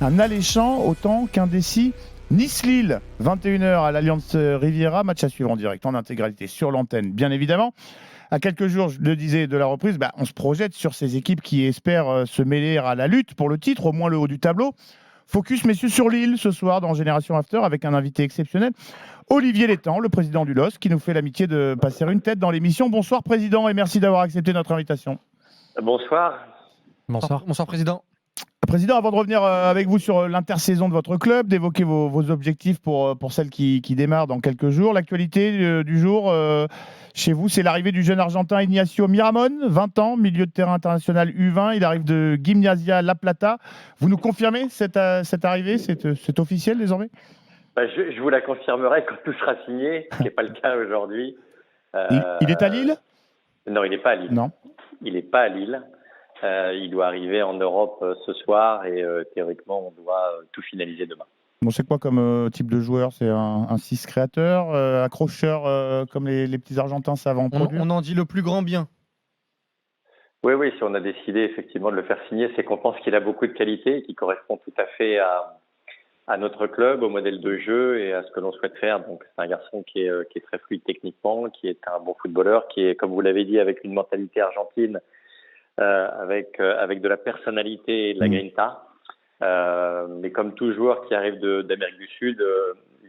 un alléchant autant qu'indécis. Nice-Lille, 21h à l'Allianz Riviera, match à suivre en direct en intégralité sur l'antenne, bien évidemment. À quelques jours, je le disais, de la reprise, on se projette sur ces équipes qui espèrent se mêler à la lutte pour le titre, au moins le haut du tableau. Focus, messieurs, sur Lille ce soir dans Génération After avec un invité exceptionnel, Olivier Létang, le président du LOSC, qui nous fait l'amitié de passer une tête dans l'émission. Bonsoir, président, et merci d'avoir accepté notre invitation. Bonsoir. Bonsoir, président. Président, avant de revenir avec vous sur l'intersaison de votre club, d'évoquer vos objectifs pour celle qui démarre dans quelques jours, l'actualité du jour chez vous, c'est l'arrivée du jeune Argentin Ignacio Miramón, 20 ans, milieu de terrain international U20. Il arrive de Gimnasia La Plata. Vous nous confirmez cette arrivée? C'est officiel désormais? Je vous la confirmerai quand tout sera signé, ce qui n'est pas le cas aujourd'hui. Il est à Lille? Non, il n'est pas à Lille. Non. Il n'est pas à Lille. Il doit arriver en Europe ce soir et théoriquement, on doit tout finaliser demain. Bon, c'est quoi comme type de joueur? C'est un 6 créateur, accrocheur, comme les petits Argentins savent en produire? On en dit le plus grand bien. Oui, si on a décidé effectivement de le faire signer, c'est qu'on pense qu'il a beaucoup de qualités et qu'il correspond tout à fait à notre club, au modèle de jeu et à ce que l'on souhaite faire. Donc c'est un garçon qui est très fluide techniquement, qui est un bon footballeur, qui est, comme vous l'avez dit, avec une mentalité argentine, avec de la personnalité et de la grinta. Mais comme tout joueur qui arrive d'Amérique du Sud,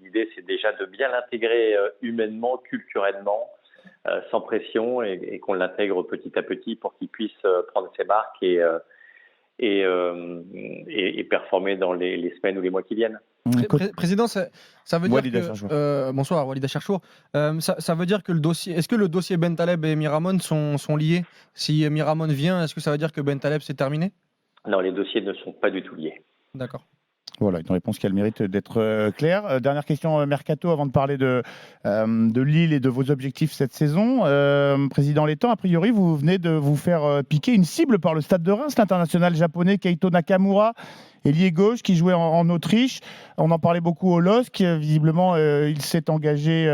l'idée c'est déjà de bien l'intégrer humainement, culturellement, sans pression et qu'on l'intègre petit à petit pour qu'il puisse prendre ses marques et performer dans les semaines ou les mois qui viennent. Président, ça veut dire que bonsoir Walid Acharchour. Ça veut dire que est-ce que le dossier Bentaleb et Miramón sont liés? Si Miramón vient, est-ce que ça veut dire que Bentaleb c'est terminé? Non, les dossiers ne sont pas du tout liés. D'accord. Voilà, une réponse qui a le mérite d'être claire. Dernière question mercato avant de parler de Lille et de vos objectifs cette saison. Président Létang, a priori, vous venez de vous faire piquer une cible par le Stade de Reims, l'international japonais Keito Nakamura, ailier gauche qui jouait en Autriche. On en parlait beaucoup au LOSC. Visiblement, il s'est engagé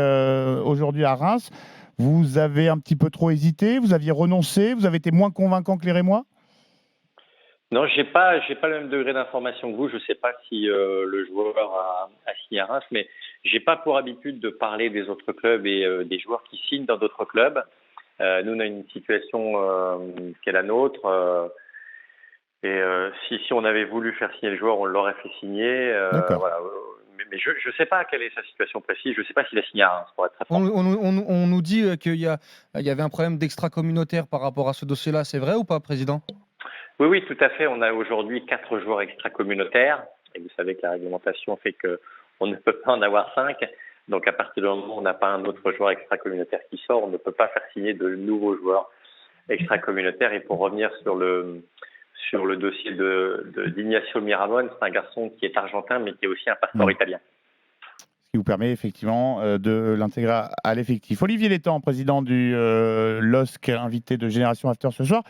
aujourd'hui à Reims. Vous avez un petit peu trop hésité, vous aviez renoncé, vous avez été moins convaincant que les Rémois? Non, j'ai pas le même degré d'information que vous. Je sais pas si le joueur a signé à Reims, mais j'ai pas pour habitude de parler des autres clubs et des joueurs qui signent dans d'autres clubs. Nous, on a une situation qui est la nôtre. Si on avait voulu faire signer le joueur, on l'aurait fait signer. Voilà. Mais je ne sais pas quelle est sa situation précise. Je ne sais pas s'il a signé à Reims, pour être très franc. On nous dit qu'il y avait un problème d'extra-communautaire par rapport à ce dossier-là. C'est vrai ou pas, président? Oui, tout à fait. On a aujourd'hui 4 joueurs extra-communautaires. Et vous savez que la réglementation fait qu'on ne peut pas en avoir 5. Donc, à partir du moment où on n'a pas un autre joueur extra-communautaire qui sort, on ne peut pas faire signer de nouveaux joueurs extra-communautaires. Et pour revenir sur le dossier d'Ignacio Miramón, c'est un garçon qui est argentin, mais qui est aussi un passeport italien. Ce qui vous permet effectivement de l'intégrer à l'effectif. Olivier Létang, président du LOSC, invité de Génération After ce soir.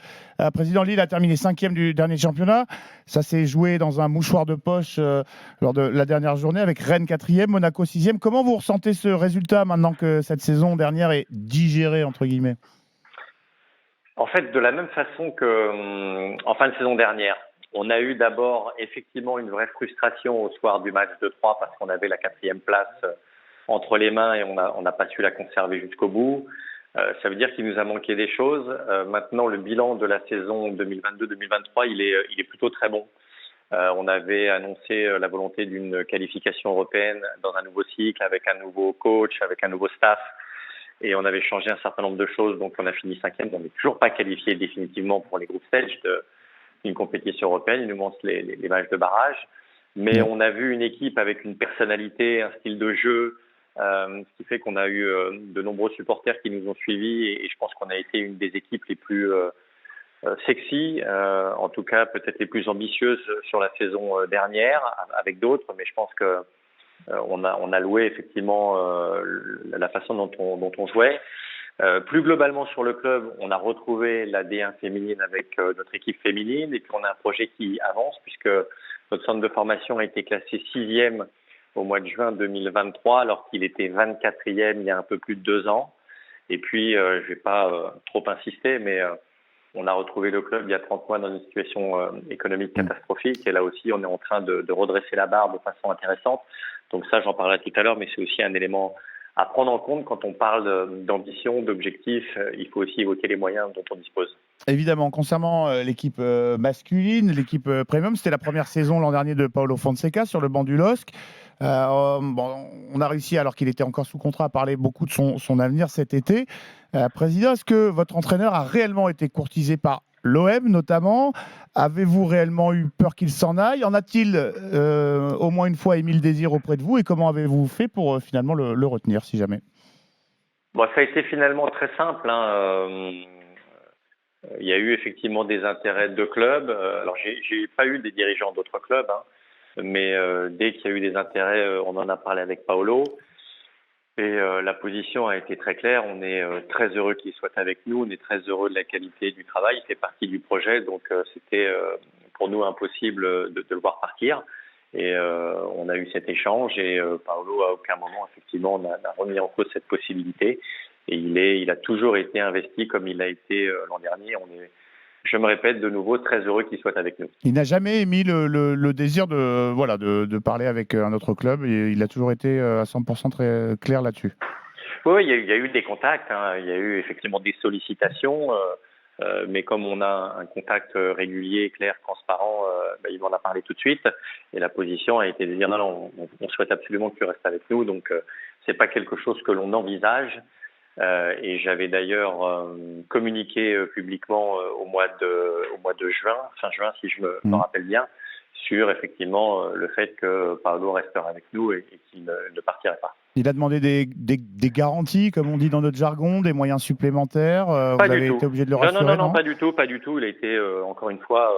Président, Lille a terminé 5e du dernier championnat. Ça s'est joué dans un mouchoir de poche lors de la dernière journée avec Rennes 4e, Monaco 6e. Comment vous ressentez ce résultat maintenant que cette saison dernière est digérée, entre guillemets? En fait, de la même façon qu'en fin de saison dernière, on a eu d'abord effectivement une vraie frustration au soir du match de 3 parce qu'on avait la 4e place entre les mains et on n'a pas su la conserver jusqu'au bout. Ça veut dire qu'il nous a manqué des choses. Maintenant, le bilan de la saison 2022-2023, il est plutôt très bon. On avait annoncé la volonté d'une qualification européenne dans un nouveau cycle avec un nouveau coach, avec un nouveau staff. Et on avait changé un certain nombre de choses, donc on a fini 5e. On n'est toujours pas qualifié définitivement pour les groupes stage d'une compétition européenne. Il nous manque les matchs de barrage. Mais on a vu une équipe avec une personnalité, un style de jeu, ce qui fait qu'on a eu de nombreux supporters qui nous ont suivis. Et je pense qu'on a été une des équipes les plus sexy, en tout cas peut-être les plus ambitieuses sur la saison dernière, avec d'autres. Mais je pense que on a loué effectivement la façon dont on jouait. Plus globalement sur le club, on a retrouvé la D1 féminine avec notre équipe féminine et puis on a un projet qui avance puisque notre centre de formation a été classé 6e au mois de juin 2023 alors qu'il était 24e il y a un peu plus de 2 ans. Et puis, je vais pas trop insister, mais On a retrouvé le club il y a 30 mois dans une situation économique catastrophique et là aussi on est en train de redresser la barre de façon intéressante. Donc ça j'en parlerai tout à l'heure, mais c'est aussi un élément à prendre en compte quand on parle d'ambition, d'objectifs. Il faut aussi évoquer les moyens dont on dispose. Évidemment, concernant l'équipe masculine, l'équipe premium, c'était la première saison l'an dernier de Paulo Fonseca sur le banc du LOSC. On a réussi, alors qu'il était encore sous contrat, à parler beaucoup de son avenir cet été. Président, est-ce que votre entraîneur a réellement été courtisé par l'OM notamment? Avez-vous réellement eu peur qu'il s'en aille? En a-t-il au moins une fois émis le désir auprès de vous? Et comment avez-vous fait pour finalement le retenir, si jamais? Bon, ça a été finalement très simple. Il y a eu effectivement des intérêts de clubs. Alors, j'ai pas eu des dirigeants d'autres clubs, mais dès qu'il y a eu des intérêts, on en a parlé avec Paolo. Et la position a été très claire. On est très heureux qu'il soit avec nous. On est très heureux de la qualité du travail. Il fait partie du projet. Donc, c'était pour nous impossible de le voir partir. Et on a eu cet échange. Et Paolo, à aucun moment, effectivement, n'a remis en cause cette possibilité. Et il a toujours été investi comme il l'a été l'an dernier. Je me répète de nouveau, très heureux qu'il soit avec nous. Il n'a jamais émis le désir de parler avec un autre club et il a toujours été à 100% très clair là-dessus. Oui, il y a eu des contacts, il y a eu effectivement des sollicitations, mais comme on a un contact régulier, clair, transparent, il m'en a parlé tout de suite et la position a été de dire non, on souhaite absolument que tu restes avec nous, donc c'est pas quelque chose que l'on envisage. Et j'avais d'ailleurs communiqué publiquement au mois de juin, fin juin si je me rappelle bien, sur effectivement le fait que Paolo resterait avec nous et qu'il ne partirait pas. Il a demandé des garanties, comme on dit dans notre jargon, des moyens supplémentaires. Vous avez été obligé de le rassurer? Non, pas du tout. Il a été encore une fois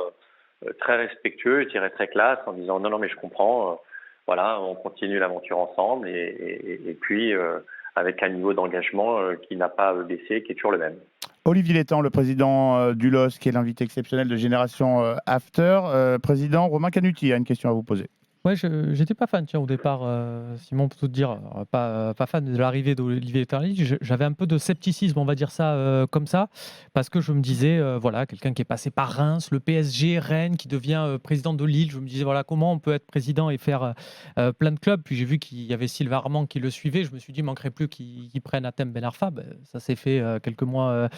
très respectueux, je dirais très classe, en disant non mais je comprends. Voilà, on continue l'aventure ensemble et puis avec un niveau d'engagement qui n'a pas baissé, qui est toujours le même. Olivier Létang, le président du LOSC, qui est l'invité exceptionnel de Génération After. Président, Romain Canuti a une question à vous poser. Ouais, j'étais pas fan, tiens, au départ, Simon, pour tout te dire, pas fan de l'arrivée d'Olivier Létang. J'avais un peu de scepticisme, on va dire ça comme ça, parce que je me disais, voilà, quelqu'un qui est passé par Reims, le PSG, Rennes, qui devient président de Lille. Je me disais, voilà, comment on peut être président et faire plein de clubs. Puis j'ai vu qu'il y avait Sylvain Armand qui le suivait. Je me suis dit, il manquerait plus qu'il prenne Hatem Ben Arfa. Ça s'est fait quelques mois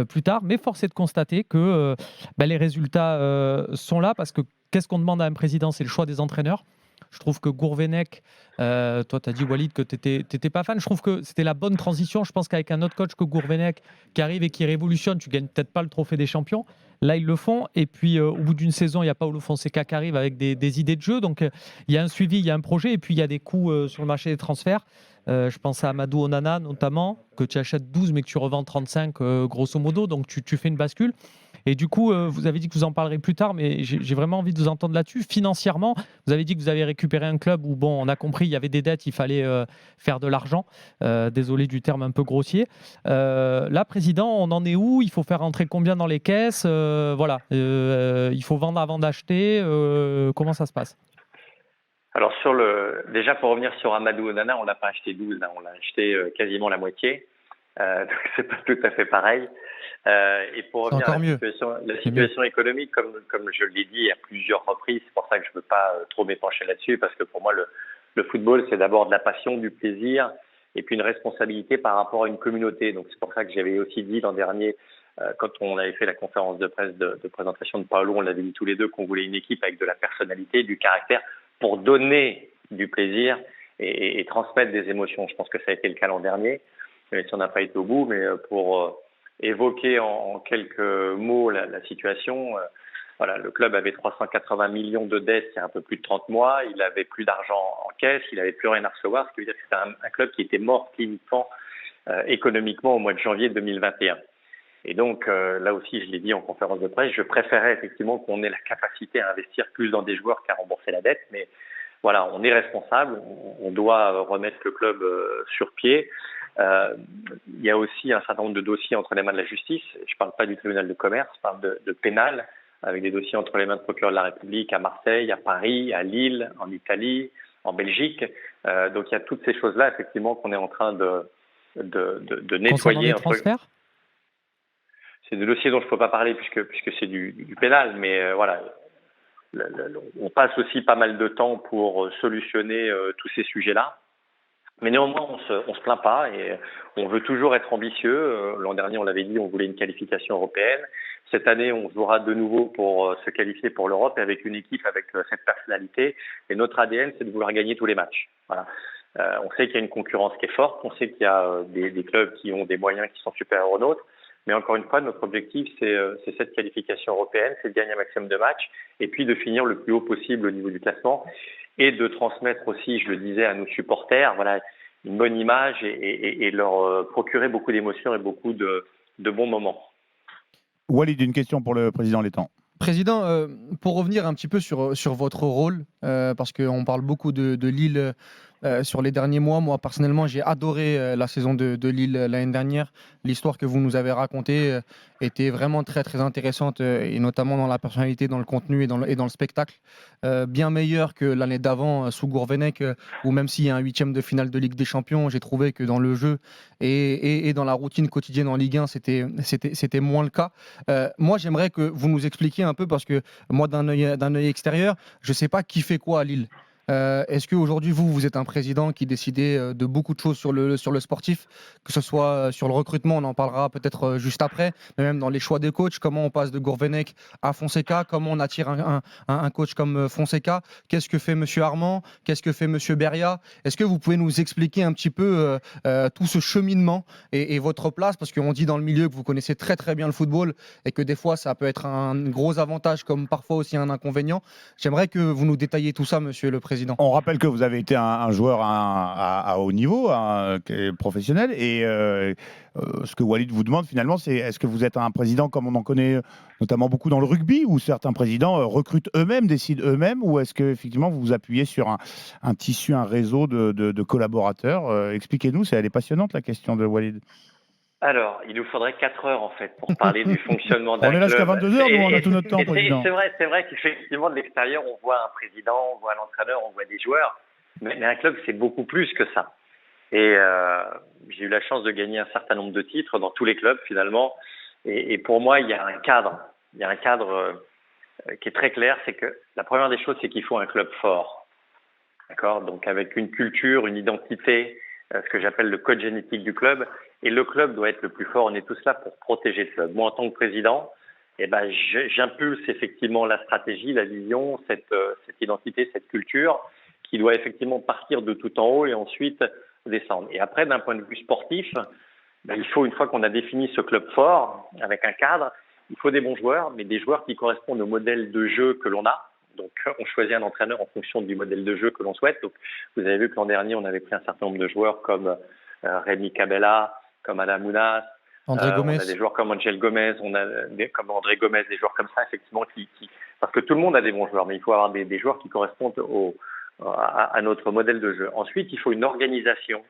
plus tard. Mais force est de constater que les résultats sont là, parce que qu'est-ce qu'on demande à un président? C'est le choix des entraîneurs. Je trouve que Gourvenec, toi tu as dit Walid que tu n'étais pas fan, je trouve que c'était la bonne transition. Je pense qu'avec un autre coach que Gourvenec qui arrive et qui révolutionne, tu gagnes peut-être pas le trophée des champions. Là ils le font et puis au bout d'une saison il y a Paulo Fonseca qui arrive avec des idées de jeu, donc il y a un suivi, il y a un projet et puis il y a des coûts sur le marché des transferts. Je pense à Amadou Onana notamment, que tu achètes 12 mais que tu revends 35 grosso modo, donc tu fais une bascule. Et du coup, vous avez dit que vous en parlerez plus tard, mais j'ai vraiment envie de vous entendre là-dessus. Financièrement, vous avez dit que vous avez récupéré un club où, bon, on a compris, il y avait des dettes, il fallait faire de l'argent. Désolé du terme un peu grossier. Là, président, on en est où? Il faut faire rentrer combien dans les caisses? Voilà. Il faut vendre avant d'acheter. Comment ça se passe? Alors, déjà, pour revenir sur Amadou Onana, on l'a pas acheté 12, on l'a acheté quasiment la moitié. Donc, c'est pas tout à fait pareil. Et pour revenir à la situation économique, comme je l'ai dit à plusieurs reprises, c'est pour ça que je ne veux pas trop m'épancher là-dessus, parce que pour moi, le football, c'est d'abord de la passion, du plaisir, et puis une responsabilité par rapport à une communauté. Donc c'est pour ça que j'avais aussi dit l'an dernier, quand on avait fait la conférence de presse de présentation de Paolo, on l'avait dit tous les deux qu'on voulait une équipe avec de la personnalité, du caractère, pour donner du plaisir et transmettre des émotions. Je pense que ça a été le cas l'an dernier, même si on n'a pas été au bout, mais pour évoquer en quelques mots la situation. Voilà, le club avait 380 millions de dettes il y a un peu plus de 30 mois. Il avait plus d'argent en caisse, il n'avait plus rien à recevoir, ce qui veut dire que c'était un club qui était mort cliniquement, économiquement au mois de janvier 2021. Et donc, là aussi, je l'ai dit en conférence de presse, je préférais effectivement qu'on ait la capacité à investir plus dans des joueurs qu'à rembourser la dette. Mais voilà, on est responsable, on doit remettre le club sur pied. Il y a aussi un certain nombre de dossiers entre les mains de la justice. Je ne parle pas du tribunal de commerce, je parle de pénal, avec des dossiers entre les mains de procureurs de la République à Marseille, à Paris, à Lille, en Italie, en Belgique. Donc il y a toutes ces choses-là, effectivement, qu'on est en train de nettoyer. Concernant les transferts ? des dossiers dont je ne peux pas parler puisque c'est du pénal, mais voilà. On passe aussi pas mal de temps pour solutionner tous ces sujets-là. Mais néanmoins, on se plaint pas et on veut toujours être ambitieux. L'an dernier, on l'avait dit, on voulait une qualification européenne. Cette année, on jouera de nouveau pour se qualifier pour l'Europe et avec une équipe avec cette personnalité. Et notre ADN, c'est de vouloir gagner tous les matchs. Voilà. On sait qu'il y a une concurrence qui est forte. On sait qu'il y a des clubs qui ont des moyens qui sont supérieurs aux nôtres. Mais encore une fois, notre objectif, c'est cette qualification européenne, c'est de gagner un maximum de matchs et puis de finir le plus haut possible au niveau du classement et de transmettre aussi, je le disais, à nos supporters, voilà, une bonne image et leur procurer beaucoup d'émotions et beaucoup de bons moments. Walid, une question pour le président Létang. Président, pour revenir un petit peu sur votre rôle, parce qu'on parle beaucoup de Lille sur les derniers mois. Moi, personnellement, j'ai adoré la saison de Lille l'année dernière. L'histoire que vous nous avez racontée était vraiment très, très intéressante, et notamment dans la personnalité, dans le contenu et dans le spectacle. Bien meilleure que l'année d'avant sous Gourvenec, où même s'il y a un 8e de finale de Ligue des Champions, j'ai trouvé que dans le jeu et dans la routine quotidienne en Ligue 1, c'était moins le cas. Moi, j'aimerais que vous nous expliquiez un peu, parce que moi, d'un œil extérieur, je ne sais pas qui fait quoi à Lille. Est-ce qu'aujourd'hui, vous êtes un président qui décidait de beaucoup de choses sur le sportif, que ce soit sur le recrutement, on en parlera peut-être juste après, mais même dans les choix des coachs, comment on passe de Gourvenec à Fonseca, comment on attire un coach comme Fonseca, qu'est-ce que fait Monsieur Armand, qu'est-ce que fait Monsieur Beria? Est-ce que vous pouvez nous expliquer un petit peu tout ce cheminement et votre place, parce qu'on dit dans le milieu que vous connaissez très très bien le football et que des fois ça peut être un gros avantage comme parfois aussi un inconvénient. J'aimerais que vous nous détailliez tout ça, Monsieur le Président. On rappelle que vous avez été un joueur à haut niveau, professionnel, et ce que Walid vous demande finalement, c'est est-ce que vous êtes un président comme on en connaît notamment beaucoup dans le rugby, où certains présidents recrutent eux-mêmes, décident eux-mêmes, ou est-ce que effectivement vous vous appuyez sur un tissu, un réseau de collaborateurs? Expliquez-nous, elle est passionnante la question de Walid. Alors, il nous faudrait 4 heures en fait pour parler du fonctionnement d'un club. On est là jusqu'à 22h, nous on a tout notre temps, président. C'est vrai qu'effectivement de l'extérieur, on voit un président, on voit l'entraîneur, on voit des joueurs, mais un club c'est beaucoup plus que ça. Et j'ai eu la chance de gagner un certain nombre de titres dans tous les clubs finalement. Et pour moi, il y a un cadre, qui est très clair, c'est que la première des choses, c'est qu'il faut un club fort, d'accord, donc avec une culture, une identité, ce que j'appelle le code génétique du club. Et le club doit être le plus fort. On est tous là pour protéger le club. Moi, en tant que président, j'impulse effectivement la stratégie, la vision, cette identité, cette culture qui doit effectivement partir de tout en haut et ensuite descendre. Et après, d'un point de vue sportif, il faut, une fois qu'on a défini ce club fort avec un cadre, il faut des bons joueurs, mais des joueurs qui correspondent au modèle de jeu que l'on a. Donc, on choisit un entraîneur en fonction du modèle de jeu que l'on souhaite. Donc, vous avez vu que l'an dernier, on avait pris un certain nombre de joueurs comme Rémi Cabella, comme Adam Mounas, André Gomez. On a des joueurs comme Angel Gomez, on a comme André Gomez, des joueurs comme ça, effectivement, parce que tout le monde a des bons joueurs, mais il faut avoir des joueurs qui correspondent à notre modèle de jeu. Ensuite, il faut une organisation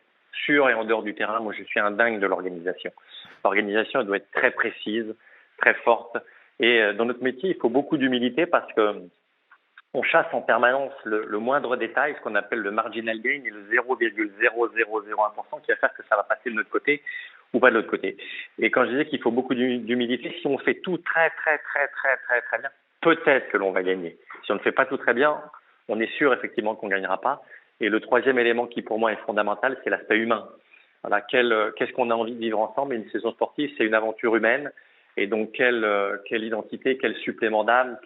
sur et en dehors du terrain. Moi, je suis un dingue de l'organisation. L'organisation, elle doit être très précise, très forte. Et dans notre métier, il faut beaucoup d'humilité parce que on chasse en permanence le moindre détail, ce qu'on appelle le marginal gain, et le 0,0001% qui va faire que ça va passer de notre côté ou pas de l'autre côté. Et quand je disais qu'il faut beaucoup d'humilité, si on fait tout très bien, peut-être que l'on va gagner. Si on ne fait pas tout très bien, on est sûr effectivement qu'on ne gagnera pas. Et le troisième élément qui pour moi est fondamental, c'est l'aspect humain. Voilà, qu'est-ce qu'on a envie de vivre ensemble? Et une saison sportive, c'est une aventure humaine. Et donc, quelle identité, quel supplément d'âme,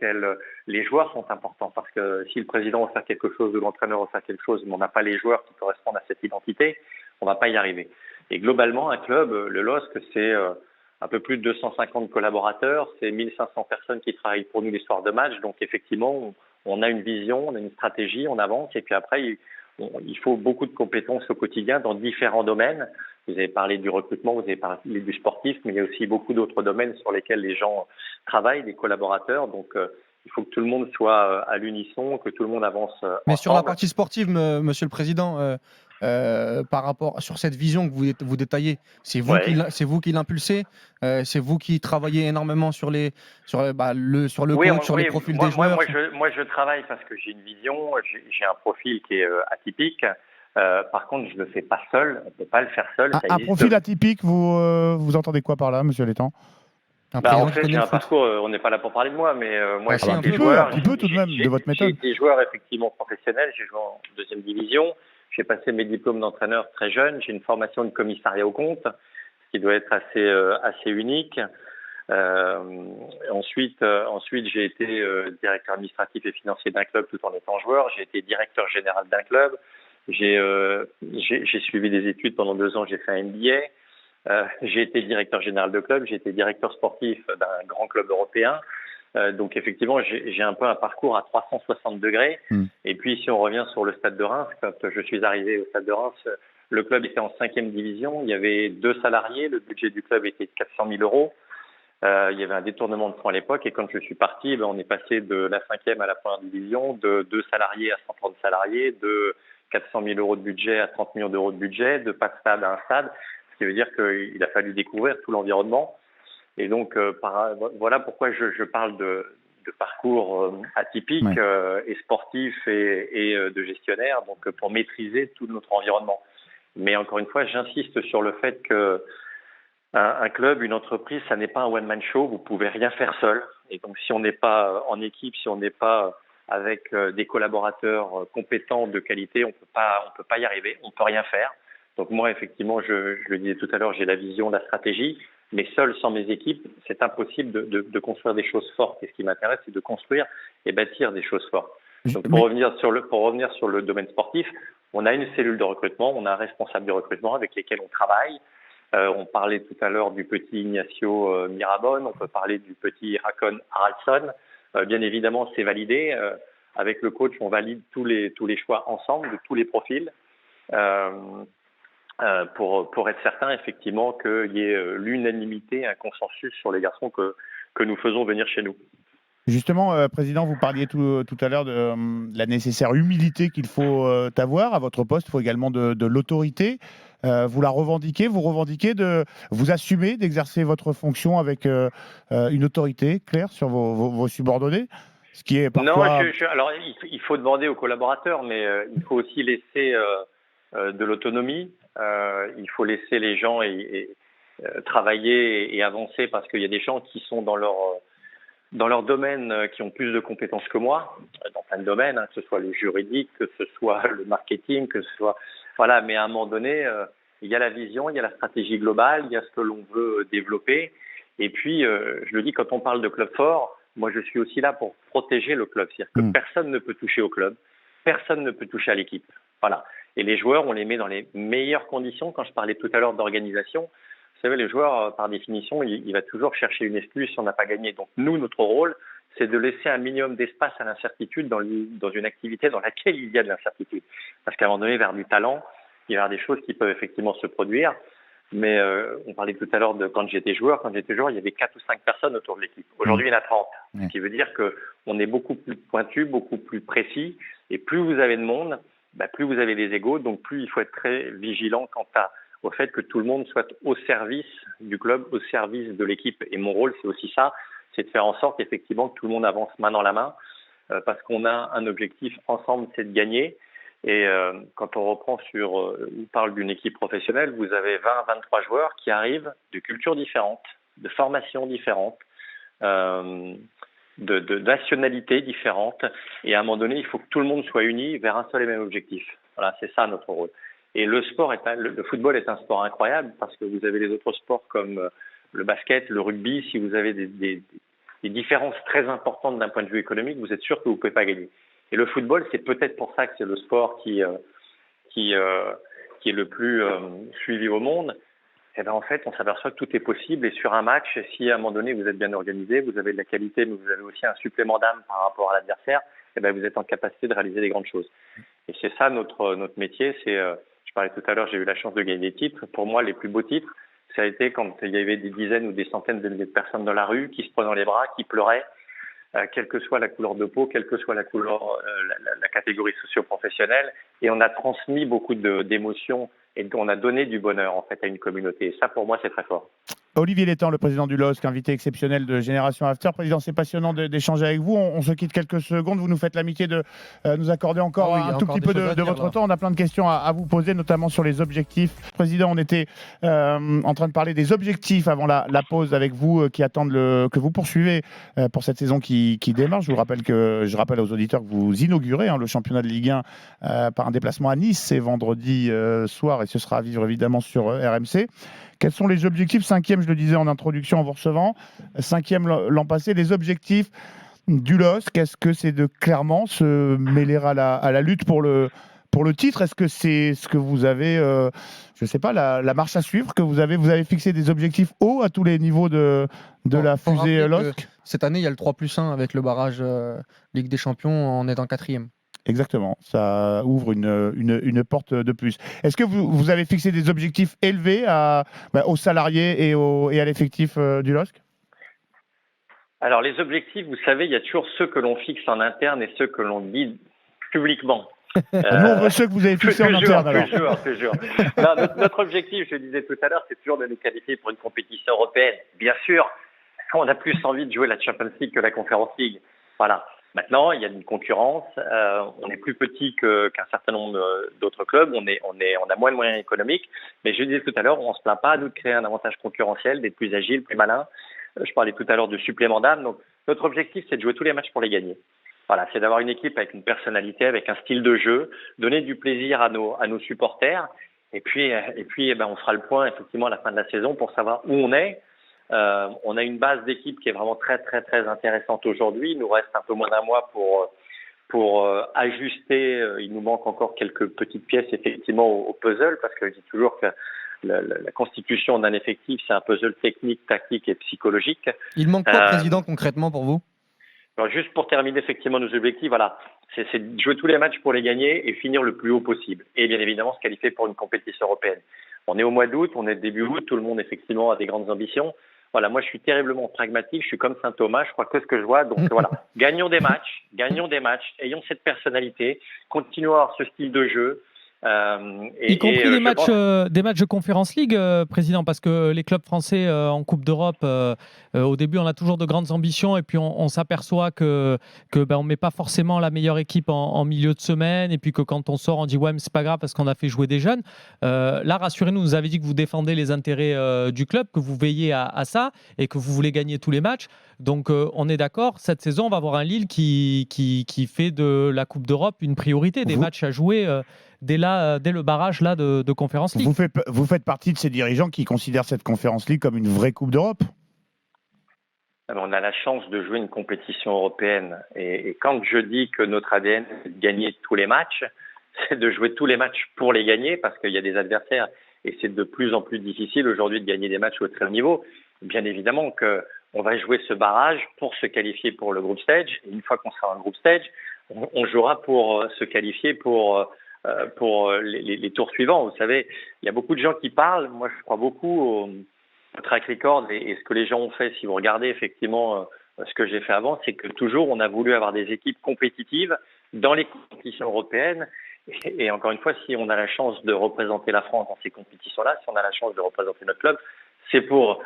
les joueurs sont importants parce que si le président veut faire quelque chose ou l'entraîneur veut faire quelque chose, mais on n'a pas les joueurs qui correspondent à cette identité, on ne va pas y arriver. Et globalement, un club, le LOSC, c'est un peu plus de 250 collaborateurs, c'est 1500 personnes qui travaillent pour nous les soirs de match. Donc, effectivement, on a une vision, on a une stratégie, on avance. Et puis après, il faut beaucoup de compétences au quotidien dans différents domaines. Vous avez parlé du recrutement, vous avez parlé du sportif, mais il y a aussi beaucoup d'autres domaines sur lesquels les gens travaillent, des collaborateurs. Donc, il faut que tout le monde soit à l'unisson, que tout le monde avance ensemble. Mais sur la partie sportive, Monsieur le Président, par rapport sur cette vision que vous détaillez, c'est vous qui l'impulsez, c'est vous qui travaillez énormément sur le coach, sur les profils des joueurs. Moi, je travaille parce que j'ai une vision, j'ai un profil qui est atypique. Par contre, je ne le fais pas seul, on ne peut pas le faire seul. Un profil atypique, vous entendez quoi par là, Monsieur Létang? Un Bah, en président qui fait, connaît j'ai le un foot. parcours, on n'est pas là pour parler de moi, mais moi, Bah, j'ai si, un été peu. joueur. Un petit peu tout de même de votre J'ai méthode. été joueur effectivement professionnel, j'ai joué en deuxième division, j'ai passé mes diplômes d'entraîneur très jeune, j'ai une formation de commissariat au compte, ce qui doit être assez unique. Euh, ensuite, j'ai été directeur administratif et financier d'un club tout en étant joueur, j'ai été directeur général d'un club, j'ai suivi des études pendant 2 ans, j'ai fait un MBA. J'ai été directeur général de club, j'ai été directeur sportif d'un grand club européen. Donc effectivement, j'ai un peu un parcours à 360 degrés. Et puis si on revient sur le Stade de Reims, quand je suis arrivé au Stade de Reims, le club était en 5e division, il y avait 2 salariés, le budget du club était de 400 000 euros. Il y avait un détournement de fonds à l'époque et quand je suis parti, on est passé de la 5e à la 1re division, de 2 salariés à 130 salariés, de 400 000 euros de budget à 30 millions d'euros de budget, de pas de stade à un stade. Ce qui veut dire qu'il a fallu découvrir tout l'environnement. Et donc, voilà pourquoi je parle de parcours atypique et sportif et de gestionnaire, donc pour maîtriser tout notre environnement. Mais encore une fois, j'insiste sur le fait que un club, une entreprise, ça n'est pas un one-man show, vous pouvez rien faire seul. Et donc, si on n'est pas en équipe, si on n'est pas avec des collaborateurs compétents, de qualité, on peut pas y arriver, on peut rien faire. Donc moi, effectivement, je le disais tout à l'heure, j'ai la vision, la stratégie, mais seul, sans mes équipes, c'est impossible de construire des choses fortes. Et ce qui m'intéresse, c'est de construire et bâtir des choses fortes. Donc pour revenir sur le domaine sportif, on a une cellule de recrutement, on a un responsable de recrutement avec lesquels on travaille. On parlait tout à l'heure du petit Ignacio Mirabon, on peut parler du petit Hakon Haraldsson. Bien évidemment, c'est validé. Avec le coach, on valide tous les choix ensemble, de tous les profils. Pour être certain effectivement qu'il y ait l'unanimité, un consensus sur les garçons que nous faisons venir chez nous. Justement, Président, vous parliez tout à l'heure de la nécessaire humilité qu'il faut avoir à votre poste. Il faut également de l'autorité. Vous la revendiquez, vous assumez d'exercer votre fonction avec une autorité claire sur vos subordonnés, ce qui est parfois... Non, alors il faut demander aux collaborateurs, mais il faut aussi laisser de l'autonomie. Il faut laisser les gens travailler et avancer parce qu'il y a des gens qui sont dans leur domaine, qui ont plus de compétences que moi, dans plein de domaines, que ce soit le juridique, que ce soit le marketing, que ce soit... Voilà, mais à un moment donné, il y a la vision, il y a la stratégie globale, il y a ce que l'on veut développer. Et puis, je le dis, quand on parle de club fort, moi je suis aussi là pour protéger le club. C'est-à-dire que personne ne peut toucher au club, personne ne peut toucher à l'équipe. Voilà. Et les joueurs, on les met dans les meilleures conditions. Quand je parlais tout à l'heure d'organisation, vous savez, les joueurs, par définition, il va toujours chercher une excuse si on n'a pas gagné. Donc nous, notre rôle, c'est de laisser un minimum d'espace à l'incertitude dans une activité dans laquelle il y a de l'incertitude. Parce qu'à un moment donné, vers du talent, il va y avoir des choses qui peuvent effectivement se produire. Mais on parlait tout à l'heure de quand j'étais joueur, il y avait 4 ou 5 personnes autour de l'équipe. Aujourd'hui, il y en a 30. Ce qui veut dire qu'on est beaucoup plus pointu, beaucoup plus précis. Et plus vous avez de monde, plus vous avez des égos, donc plus il faut être très vigilant au fait que tout le monde soit au service du club, au service de l'équipe. Et mon rôle, c'est aussi ça, c'est de faire en sorte effectivement que tout le monde avance main dans la main, parce qu'on a un objectif ensemble, c'est de gagner. Et quand on reprend on parle d'une équipe professionnelle, vous avez 20-23 joueurs qui arrivent de cultures différentes, de formations différentes, de nationalités différentes. Et à un moment donné, il faut que tout le monde soit uni vers un seul et même objectif. Voilà, c'est ça notre rôle. Et le football est un sport incroyable parce que vous avez les autres sports comme le basket, le rugby. Si vous avez des différences très importantes d'un point de vue économique, vous êtes sûr que vous ne pouvez pas gagner. Et le football, c'est peut-être pour ça que c'est le sport qui est le plus suivi au monde. Et en fait, on s'aperçoit que tout est possible. Et sur un match, si à un moment donné, vous êtes bien organisé, vous avez de la qualité, mais vous avez aussi un supplément d'âme par rapport à l'adversaire, vous êtes en capacité de réaliser des grandes choses. Et c'est ça notre métier. Je parlais tout à l'heure, j'ai eu la chance de gagner des titres. Pour moi, les plus beaux titres, ça a été quand il y avait des dizaines ou des centaines de milliers de personnes dans la rue qui se prenaient dans les bras, qui pleuraient, quelle que soit la couleur de peau, quelle que soit la couleur, la catégorie socio-professionnelle. Et on a transmis beaucoup d'émotions et on a donné du bonheur en fait à une communauté. Et ça, pour moi, c'est très fort. Olivier Létang, le président du LOSC, invité exceptionnel de Génération After. Président, c'est passionnant d'échanger avec vous. On se quitte quelques secondes. Vous nous faites l'amitié de nous accorder encore un tout petit peu de votre temps. On a plein de questions à vous poser, notamment sur les objectifs. Président, on était en train de parler des objectifs avant la pause avec vous, qui attendent que vous poursuivez pour cette saison qui démarre. Je rappelle aux auditeurs que vous inaugurez le championnat de Ligue 1 par un déplacement à Nice. C'est vendredi soir et ce sera à vivre évidemment sur RMC. Quels sont les objectifs? 5e, je le disais en introduction en vous recevant. 5e l'an passé. Les objectifs du LOSC, est-ce que c'est de clairement se mêler à la lutte pour le titre? Est-ce que c'est ce que vous avez, je ne sais pas, la marche à suivre que vous avez fixé des objectifs hauts à tous les niveaux de la fusée LOSC? Cette année, il y a le 3+1 avec le barrage Ligue des Champions en étant 4e. Exactement, ça ouvre une porte de plus. Est-ce que vous avez fixé des objectifs élevés aux salariés et à l'effectif du LOSC? Alors les objectifs, vous savez, il y a toujours ceux que l'on fixe en interne et ceux que l'on dit publiquement. Nous, on veut ceux que vous avez fixés en interne. Toujours. Non, notre objectif, je le disais tout à l'heure, c'est toujours de nous qualifier pour une compétition européenne. Bien sûr, on a plus envie de jouer la Champions League que la Conference League. Voilà. Maintenant, il y a une concurrence. On est plus petit qu'un certain nombre d'autres clubs. On a moins de moyens économiques. Mais je le disais tout à l'heure, on ne se plaint pas à nous de créer un avantage concurrentiel, d'être plus agile, plus malin. Je parlais tout à l'heure de supplément d'âme. Donc, notre objectif, c'est de jouer tous les matchs pour les gagner. Voilà, c'est d'avoir une équipe avec une personnalité, avec un style de jeu, donner du plaisir à nos supporters. Et puis, on fera le point effectivement à la fin de la saison pour savoir où on est. On a une base d'équipe qui est vraiment très très très intéressante aujourd'hui. Il nous reste un peu moins d'un mois pour ajuster. Il nous manque encore quelques petites pièces effectivement au puzzle, parce que je dis toujours que la constitution d'un effectif, c'est un puzzle technique, tactique et psychologique. Il manque quoi, président, concrètement pour vous? Alors juste pour terminer effectivement nos objectifs, voilà, c'est de jouer tous les matchs pour les gagner et finir le plus haut possible. Et bien évidemment se qualifier pour une compétition européenne. On est au mois d'août, on est début août, tout le monde effectivement a des grandes ambitions. Voilà, moi je suis terriblement pragmatique, je suis comme Saint Thomas, je crois que ce que je vois. Donc voilà, gagnons des matchs, ayons cette personnalité, continuons à avoir ce style de jeu. Y compris des matchs de Conference League, président, parce que les clubs français en Coupe d'Europe, au début, on a toujours de grandes ambitions et puis on s'aperçoit que on met pas forcément la meilleure équipe en milieu de semaine, et puis que quand on sort, on dit ouais, mais c'est pas grave parce qu'on a fait jouer des jeunes. Là, rassurez-nous, vous avez dit que vous défendez les intérêts du club, que vous veillez à ça et que vous voulez gagner tous les matchs. Donc on est d'accord, cette saison, on va avoir un Lille qui fait de la Coupe d'Europe une priorité, des matchs à jouer dès le barrage là de Conference League. Vous faites partie de ces dirigeants qui considèrent cette Conference League comme une vraie Coupe d'Europe? Alors, on a la chance de jouer une compétition européenne. Et quand je dis que notre ADN, c'est de gagner tous les matchs, c'est de jouer tous les matchs pour les gagner, parce qu'il y a des adversaires et c'est de plus en plus difficile aujourd'hui de gagner des matchs au très haut niveau. Bien évidemment qu'on va jouer ce barrage pour se qualifier pour le group stage. Et une fois qu'on sera en group stage, on jouera pour se qualifier pour les tours suivants. Vous savez, il y a beaucoup de gens qui parlent. Moi, je crois beaucoup au track record et ce que les gens ont fait. Si vous regardez effectivement ce que j'ai fait avant, c'est que toujours on a voulu avoir des équipes compétitives dans les compétitions européennes. Et encore une fois, si on a la chance de représenter la France dans ces compétitions-là, si on a la chance de représenter notre club, c'est pour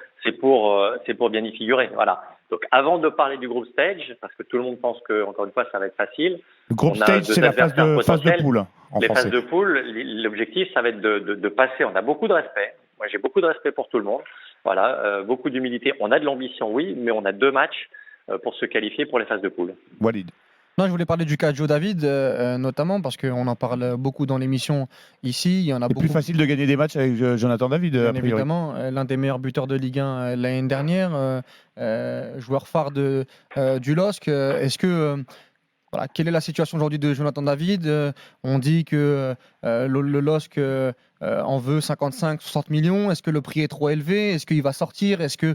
bien y figurer. Voilà. Donc, avant de parler du group stage, parce que tout le monde pense que, encore une fois, ça va être facile. Le group stage, c'est la phase de poule. Les phases de poule, l'objectif, ça va être de passer. On a beaucoup de respect. Moi, j'ai beaucoup de respect pour tout le monde. Voilà, beaucoup d'humilité. On a de l'ambition, oui, mais on a 2 matchs pour se qualifier pour les phases de poule. Walid. Non, je voulais parler du cas de Joe David, notamment parce qu'on en parle beaucoup dans l'émission ici. Il y en a beaucoup. C'est plus facile de gagner des matchs avec Jonathan David, bien évidemment, l'un des meilleurs buteurs de Ligue 1 l'année dernière, joueur phare du LOSC. Est-ce que voilà, quelle est la situation aujourd'hui de Jonathan David? On dit que le LOSC en veut 55-60 millions. Est-ce que le prix est trop élevé? Est-ce qu'il va sortir? Est-ce que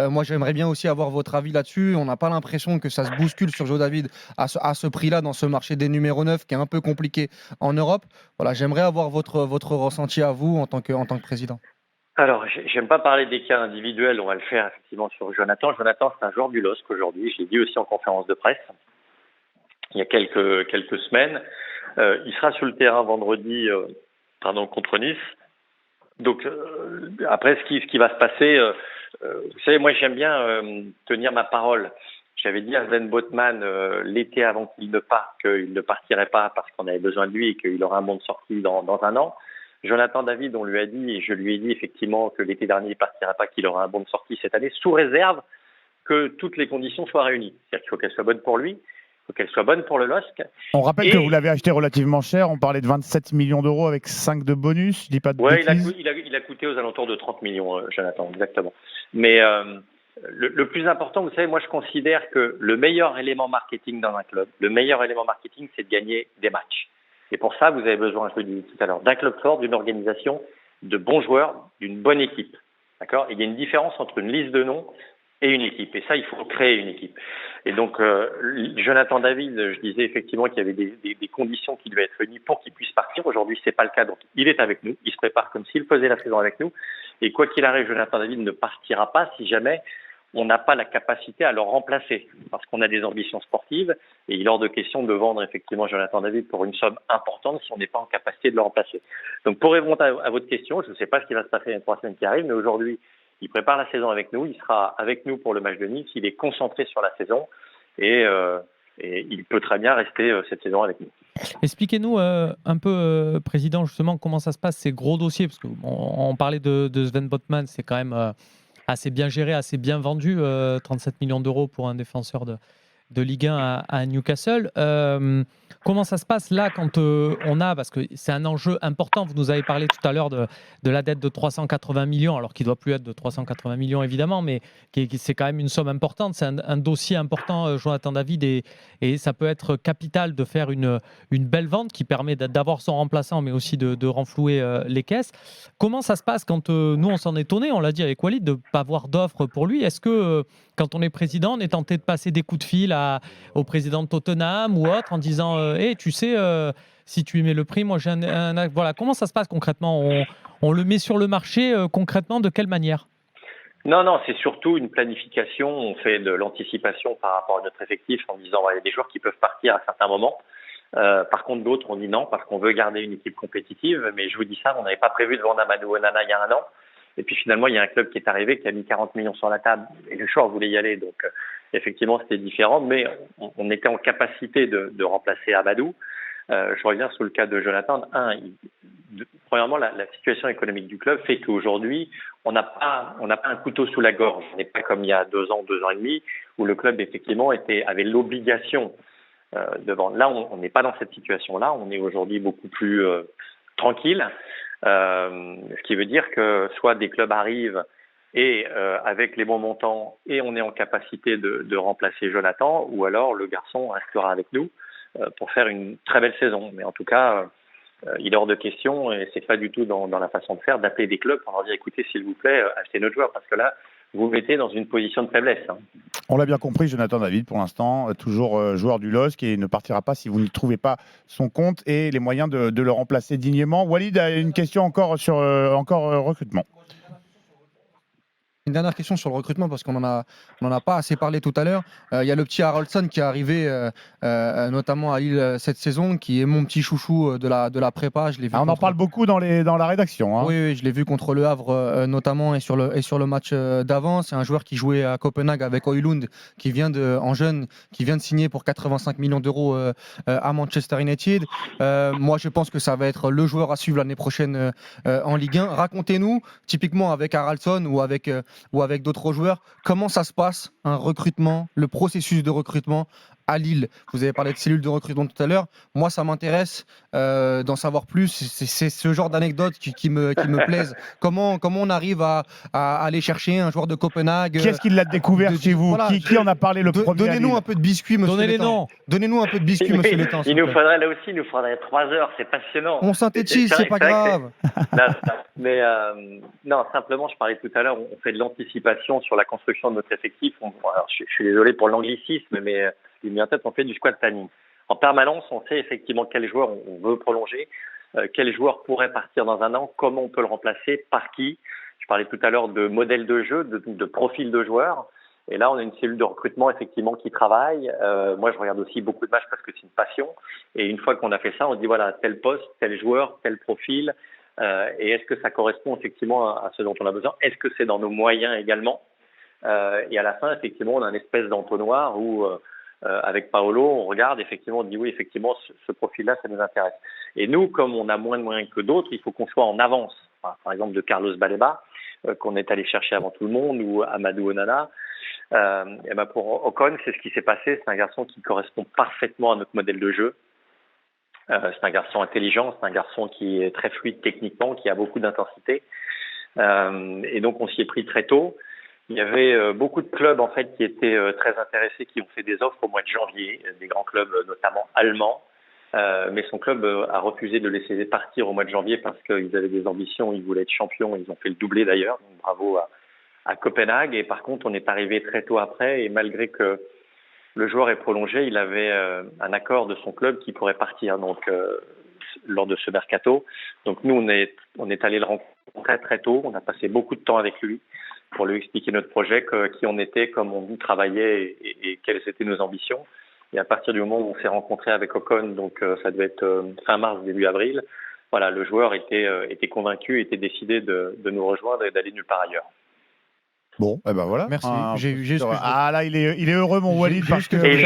moi j'aimerais bien aussi avoir votre avis là-dessus. On n'a pas l'impression que ça se bouscule sur Joe David à ce prix-là dans ce marché des numéros 9 qui est un peu compliqué en Europe. Voilà, j'aimerais avoir votre ressenti à vous en tant que président. Alors, j'aime pas parler des cas individuels. On va le faire effectivement sur Jonathan. Jonathan, c'est un joueur du LOSC aujourd'hui. Je l'ai dit aussi en conférence de presse il y a quelques semaines. Il sera sur le terrain vendredi contre Nice. Donc après, ce qui va se passer, vous savez, moi j'aime bien tenir ma parole. J'avais dit à Sven Botman l'été avant qu'il ne parte qu'il ne partirait pas parce qu'on avait besoin de lui et qu'il aurait un bon de sortie dans un an. Jonathan David, on lui a dit, et je lui ai dit effectivement que l'été dernier il ne partirait pas, qu'il aurait un bon de sortie cette année, sous réserve que toutes les conditions soient réunies. C'est-à-dire qu'il faut qu'elles soient bonnes pour lui, il faut qu'elles soient bonnes pour le LOSC. On rappelle que vous l'avez acheté relativement cher. On parlait de 27 millions d'euros avec 5 de bonus. Je dis pas de bêtises. Il a coûté aux alentours de 30 millions, Jonathan, exactement. Mais le plus important, vous savez, moi je considère que le meilleur élément marketing dans un club, c'est de gagner des matchs. Et pour ça, vous avez besoin, je le disais tout à l'heure, d'un club fort, d'une organisation, de bons joueurs, d'une bonne équipe. D'accord ? Il y a une différence entre une liste de noms et une équipe. Et ça, il faut créer une équipe. Et donc, Jonathan David, je disais effectivement qu'il y avait des conditions qui devaient être réunies pour qu'il puisse partir. Aujourd'hui, c'est pas le cas. Donc, il est avec nous. Il se prépare comme s'il faisait la saison avec nous. Et quoi qu'il arrive, Jonathan David ne partira pas si jamais on n'a pas la capacité à le remplacer. Parce qu'on a des ambitions sportives. Et il est hors de question de vendre effectivement Jonathan David pour une somme importante si on n'est pas en capacité de le remplacer. Donc, pour répondre à votre question, je ne sais pas ce qui va se passer les 3 semaines qui arrivent, mais aujourd'hui, il prépare la saison avec nous, il sera avec nous pour le match de Nice, il est concentré sur la saison et il peut très bien rester cette saison avec nous. Expliquez-nous un peu, Président, justement, comment ça se passe, ces gros dossiers, parce qu'on parlait de Sven Botman, c'est quand même assez bien géré, assez bien vendu, 37 millions d'euros pour un défenseur de Ligue 1 à Newcastle. Comment ça se passe là quand on a, parce que c'est un enjeu important, vous nous avez parlé tout à l'heure de la dette de 380 millions, alors qu'il ne doit plus être de 380 millions évidemment, mais c'est quand même une somme importante, c'est un dossier important, Jonathan David, et ça peut être capital de faire une belle vente qui permet d'avoir son remplaçant, mais aussi de renflouer les caisses. Comment ça se passe quand nous on s'en est étonné, on l'a dit avec Walid, de ne pas avoir d'offre pour lui? Est-ce que quand on est président, on est tenté de passer des coups de fil au président de Tottenham ou autre en disant hey, tu sais, si tu y mets le prix, moi j'ai voilà. Comment ça se passe concrètement? On le met sur le marché concrètement, de quelle manière? Non, c'est surtout une planification. On fait de l'anticipation par rapport à notre effectif en disant il y a des joueurs qui peuvent partir à certains moments. Par contre, d'autres, on dit non parce qu'on veut garder une équipe compétitive. Mais je vous dis ça, on n'avait pas prévu de vendre Amadou Onana il y a un an. Et puis finalement, il y a un club qui est arrivé, qui a mis 40 millions sur la table. Et le joueur voulait y aller. Donc effectivement, c'était différent. Mais on était en capacité de remplacer Amadou. Je reviens sur le cas de Jonathan. Premièrement, la situation économique du club fait qu'aujourd'hui, on n'a pas un couteau sous la gorge. On n'est pas comme il y a 2 ans et demi, où le club effectivement avait l'obligation de vendre. Là, on n'est pas dans cette situation-là. On est aujourd'hui beaucoup plus tranquille. Ce qui veut dire que soit des clubs arrivent et avec les bons montants et on est en capacité de remplacer Jonathan, ou alors le garçon restera avec nous pour faire une très belle saison. Mais en tout cas, il est hors de question, et c'est pas du tout dans la façon de faire, d'appeler des clubs pour leur dire écoutez, s'il vous plaît, achetez notre joueur, parce que là, vous mettez dans une position de faiblesse. On l'a bien compris, Jonathan David, pour l'instant, toujours joueur du LOSC, et ne partira pas si vous n'y trouvez pas son compte et les moyens de le remplacer dignement. Walid a une question encore sur recrutement. Une dernière question sur le recrutement, parce qu'on n'en a pas assez parlé tout à l'heure. Il y a le petit Haraldsson qui est arrivé notamment à Lille cette saison, qui est mon petit chouchou de la prépa. Je l'ai vu on en parle beaucoup dans la rédaction. Hein. Oui, je l'ai vu contre Le Havre notamment, et sur le match d'avant. C'est un joueur qui jouait à Copenhague avec Højlund, en jeune, qui vient de signer pour 85 millions d'euros à Manchester United. Moi, je pense que ça va être le joueur à suivre l'année prochaine en Ligue 1. Racontez-nous, typiquement avec Haraldsson ou avec d'autres joueurs, comment ça se passe, un recrutement, le processus de recrutement à Lille. Vous avez parlé de cellules de recrutement tout à l'heure. Moi, ça m'intéresse d'en savoir plus. C'est ce genre d'anecdotes qui me plaisent. Comment on arrive à aller chercher un joueur de Copenhague? Qui est-ce qui l'a découvert chez vous? Voilà, qui en a parlé le premier? Donnez-nous un peu de biscuits, monsieur Létang. Donnez-nous un peu de biscuits, monsieur Létang. Il nous faudrait 3 heures. C'est passionnant. On synthétise, c'est pas grave. Non, simplement, je parlais tout à l'heure, on fait de l'anticipation sur la construction de notre effectif. Alors, je suis désolé pour l'anglicisme, mais en tête, on fait du squad planning. En permanence, on sait effectivement quel joueur on veut prolonger, quel joueur pourrait partir dans un an, comment on peut le remplacer, par qui. Je parlais tout à l'heure de modèle de jeu, de profil de joueur. Et là, on a une cellule de recrutement effectivement qui travaille. Moi, je regarde aussi beaucoup de matchs parce que c'est une passion. Et une fois qu'on a fait ça, on se dit voilà, tel poste, tel joueur, tel profil. Et est-ce que ça correspond effectivement à ce dont on a besoin? Est-ce que c'est dans nos moyens également? Et à la fin, effectivement, on a une espèce d'entonnoir où, avec Paolo, on regarde, effectivement, on dit oui, effectivement, ce profil-là, ça nous intéresse. Et nous, comme on a moins de moyens que d'autres, il faut qu'on soit en avance. Enfin, par exemple, de Carlos Baleba, qu'on est allé chercher avant tout le monde, ou Amadou Onana. Et ben pour Ocon, c'est ce qui s'est passé. C'est un garçon qui correspond parfaitement à notre modèle de jeu. C'est un garçon intelligent, c'est un garçon qui est très fluide techniquement, qui a beaucoup d'intensité. Et donc, on s'y est pris très tôt. Il y avait beaucoup de clubs en fait qui étaient très intéressés, qui ont fait des offres au mois de janvier, des grands clubs notamment allemands. Mais son club a refusé de le laisser partir au mois de janvier parce qu'ils avaient des ambitions, ils voulaient être champions, ils ont fait le doublé d'ailleurs, donc bravo à Copenhague. Et par contre, on est arrivé très tôt après, et malgré que le joueur est prolongé, il avait un accord de son club qui pourrait partir donc lors de ce mercato. Donc nous, on est allé le rencontrer très tôt, on a passé beaucoup de temps avec lui pour lui expliquer notre projet, qui on était, comment on travaillait et quelles étaient nos ambitions. Et à partir du moment où on s'est rencontré avec Ocon, donc ça devait être fin mars, début avril, voilà, le joueur était convaincu, était décidé de nous rejoindre et d'aller nulle part ailleurs. Bon, eh ben voilà. Merci. J'ai ce que je veux. Là, il est heureux, mon Walid, parce que Et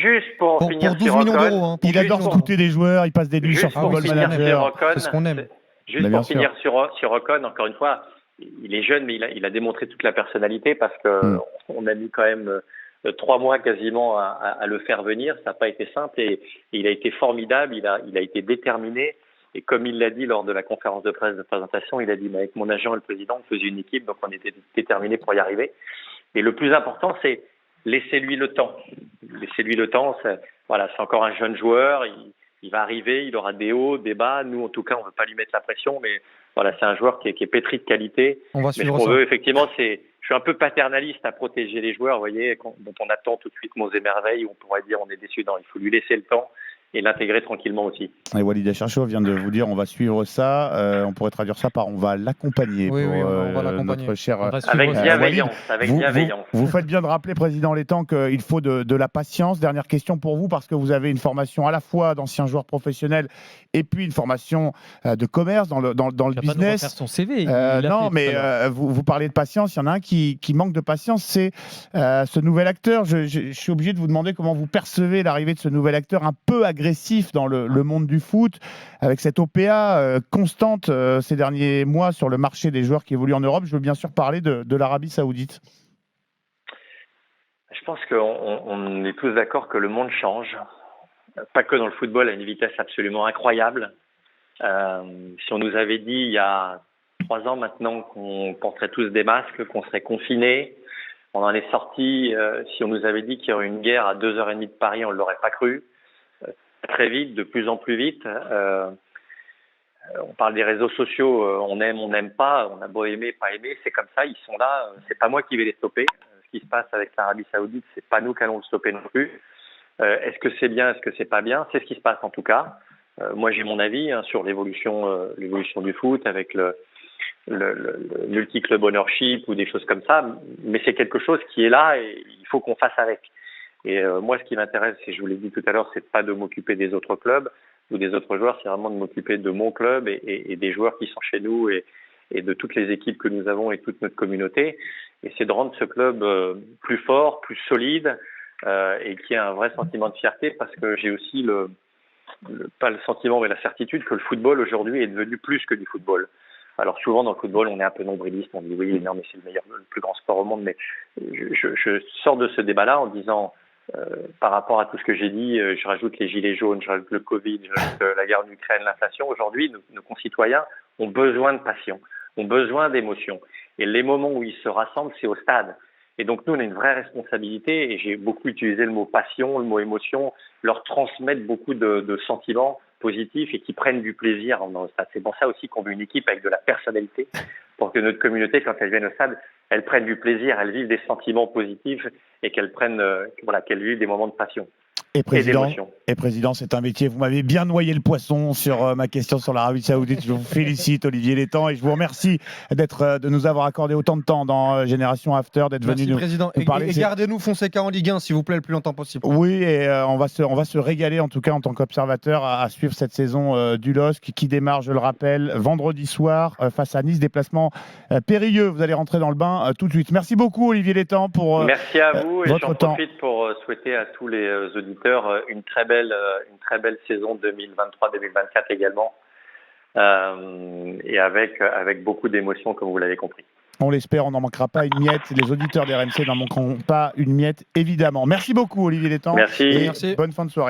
juste pour finir pour 12 sur millions Ocon, d'euros. Hein, il adore scouter des joueurs, il passe des nuits sur juste pour Football finir Manager. sur Ocon, C'est ce qu'on aime. Juste pour finir sur Ocon, encore une fois, il est jeune, mais il a démontré toute la personnalité parce que on a mis quand même 3 mois quasiment à le faire venir. Ça n'a pas été simple et il a été formidable. Il a été déterminé. Et comme il l'a dit lors de la conférence de presse de présentation, il a dit avec mon agent et le président, on faisait une équipe, donc on était déterminés pour y arriver. Et le plus important, c'est laissez-lui le temps. Laissez-lui le temps. Voilà, c'est encore un jeune joueur. Il va arriver, il aura des hauts, des bas. Nous, en tout cas, on ne veut pas lui mettre la pression, mais voilà, c'est un joueur qui est pétri de qualité. On va mais suivre ce qu'on ça. veut, effectivement, je suis un peu paternaliste à protéger les joueurs, vous voyez, dont on attend tout de suite monts et merveilles, où on pourrait dire on est déçu. Non, il faut lui laisser le temps et l'intégrer tranquillement aussi. Et Walid Acharchour vient de vous dire on va suivre ça. On pourrait traduire ça par on va l'accompagner. Oui, pour, on va l'accompagner. Notre cher Avec bienveillance. Walid. Avec bienveillance. Vous faites bien de rappeler, Président Létang, qu'il faut de la patience. Dernière question pour vous, parce que vous avez une formation à la fois d'ancien joueur professionnel et puis une formation de commerce dans le business. Pas son CV. Non, mais vous parlez de patience. Il y en a un qui manque de patience, c'est ce nouvel acteur. Je suis obligé de vous demander comment vous percevez l'arrivée de ce nouvel acteur un peu agressif dans le monde du foot, avec cette OPA constante ces derniers mois sur le marché des joueurs qui évoluent en Europe. Je veux bien sûr parler de l'Arabie Saoudite. Je pense qu'on est tous d'accord que le monde change, pas que dans le football, à une vitesse absolument incroyable. Si on nous avait dit il y a 3 ans maintenant qu'on porterait tous des masques, qu'on serait confinés, on en est sorti. Si on nous avait dit qu'il y aurait une guerre à 2h30 de Paris, on ne l'aurait pas cru. Très vite, de plus en plus vite. On parle des réseaux sociaux, on aime, on n'aime pas, on a beau aimer, pas aimer, c'est comme ça, ils sont là, c'est pas moi qui vais les stopper. Ce qui se passe avec l'Arabie Saoudite, c'est pas nous qui allons le stopper non plus. Est-ce que c'est bien, est-ce que c'est pas bien? C'est ce qui se passe en tout cas. Moi j'ai mon avis sur l'évolution du foot avec le multi-club ownership ou des choses comme ça, mais c'est quelque chose qui est là et il faut qu'on fasse avec. Et moi, ce qui m'intéresse, et je vous l'ai dit tout à l'heure, c'est pas de m'occuper des autres clubs ou des autres joueurs, c'est vraiment de m'occuper de mon club et des joueurs qui sont chez nous et de toutes les équipes que nous avons et toute notre communauté. Et c'est de rendre ce club plus fort, plus solide et qui a un vrai sentiment de fierté, parce que j'ai aussi pas le sentiment, mais la certitude que le football aujourd'hui est devenu plus que du football. Alors souvent dans le football, on est un peu nombriliste, on dit oui, non, mais c'est le plus grand sport au monde. Mais je sors de ce débat-là en disant, par rapport à tout ce que j'ai dit, je rajoute les gilets jaunes, je rajoute le Covid, je rajoute la guerre en Ukraine, l'inflation. Aujourd'hui, nos concitoyens ont besoin de passion, ont besoin d'émotion. Et les moments où ils se rassemblent, c'est au stade. Et donc nous, on a une vraie responsabilité, et j'ai beaucoup utilisé le mot passion, le mot émotion, leur transmettre beaucoup de sentiments positifs et qui prennent du plaisir dans le stade. C'est pour ça aussi qu'on veut une équipe avec de la personnalité, pour que notre communauté, quand elle vient au stade, elle prenne du plaisir, elle vive des sentiments positifs et qu'elle vivent des moments de passion. Et président, d'émotion. président, c'est un métier. Vous m'avez bien noyé le poisson sur ma question sur l'Arabie Saoudite. Je vous félicite, Olivier Létang, et je vous remercie de nous avoir accordé autant de temps dans Génération After, d'être Merci, venu président. nous parler. Et gardez-nous Fonseca en Ligue 1, s'il vous plaît, le plus longtemps possible. Oui, et on va se régaler, en tout cas en tant qu'observateur, à suivre cette saison du LOSC qui démarre, je le rappelle, vendredi soir face à Nice. Déplacement périlleux. Vous allez rentrer dans le bain tout de suite. Merci beaucoup, Olivier Létang, pour Merci à vous, et votre j'en temps. profite pour souhaiter à tous les auditeurs une très belle saison 2023-2024 également, et avec beaucoup d'émotions, comme vous l'avez compris. On l'espère, on n'en manquera pas une miette. Les auditeurs d'RMC n'en manqueront pas une miette, évidemment. Merci beaucoup, Olivier Létang. Merci. Et Merci. bonne fin de soirée.